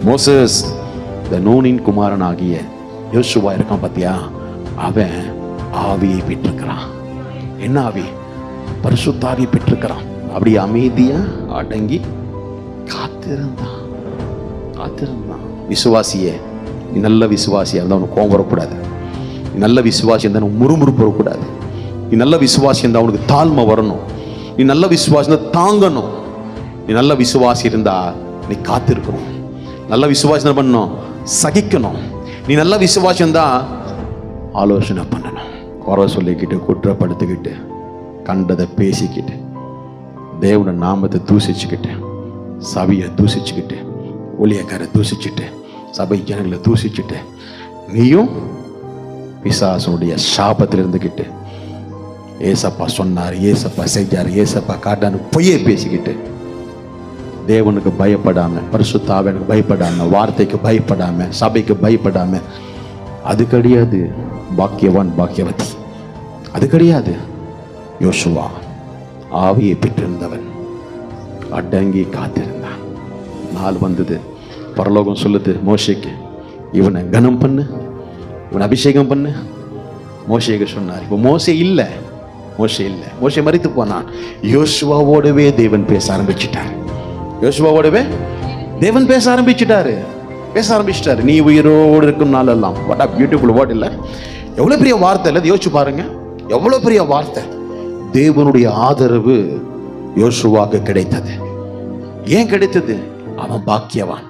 Moses இந்த நூனின் குமாரன் ஆகிய யோசுவா இருக்கான் பாத்தியா, அவன் ஆவியை பெற்றிருக்கிறான். என்ன ஆவி? பரிசுத்த ஆவியை பெற்றிருக்கிறான். அப்படி அமைதியா அடங்கி காத்திருந்தான். விசுவாசியே, நீ நல்ல விசுவாசியா இருந்தா உனக்கு கோபம் வரக்கூடாது. நீ நல்ல விசுவாசி இருந்தா உனக்கு முறுமுறுப்பு வரக்கூடாது. நீ நல்ல விசுவாசி இருந்தா உனக்கு தாழ்மை வரணும். நீ நல்ல விசுவாசி இருந்தா தாங்கணும். நீ நல்ல விசுவாசி இருந்தா நீ காத்திருக்கணும். நல்ல விசுவாசி என்ன பண்ணணும்? சகிக்கணும். நீ நல்ல விசுவாசி இருந்தா ஆலோசனை பண்ணணும். குறை சொல்லிக்கிட்டு, குற்றப்படுத்திக்கிட்டு, கண்டதை பேசிக்கிட்டு, தேவன நாமத்தை தூசிச்சுக்கிட்டு, சபையை தூசிச்சுக்கிட்டு, ஊழியக்காரை தூசிச்சுட்டு, சபை ஜனங்களை தூசிச்சுட்டு, நீயும் பிசாசுடைய சாபத்தில் இருந்துக்கிட்டு, ஏசப்பா சொன்னார், ஏசப்பா செஞ்சார், ஏசப்பா காட்டான்னு பொய்யே பேசிக்கிட்டு, தேவனுக்கு பயப்படாம, பரிசுத்த ஆவியானுக்கு பயப்படாம, வார்த்தைக்கு பயப்படாம, சபைக்கு பயப்படாம, அது கிடையாது பாக்கியவான் பாக்கியவதி. அது கிடையாது. யோசுவா ஆவியை பெற்றிருந்தவன் அடங்கி காத்திருந்தான். நாள் வந்தது, பரலோகம் சொல்லுது மோசேக்கு, இவனை கனம் பண்ணு, இவனை அபிஷேகம் பண்ணு. மோசேக்கு சொன்னார். இப்போ மோசே இல்லை, மோசே மரித்து போனான். யோசுவாவோடவே தேவன் பேச ஆரம்பிச்சிட்டார். யோசுவாவோடவே தேவன் பேச ஆரம்பிச்சிட்டாரு. நீ உயிரோடு இருக்கும் நாளெல்லாம். வாட் அ பியூட்டிஃபுல் வேர்ட் இல்லை? எவ்வளவு பெரிய வார்த்தை இல்லை? யோசிச்சு பாருங்க, எவ்வளவு பெரிய வார்த்தை. தேவனுடைய ஆதரவு யோசுவாக்கு கிடைத்தது. ஏன் கிடைத்தது? அவன் பாக்கியவான்.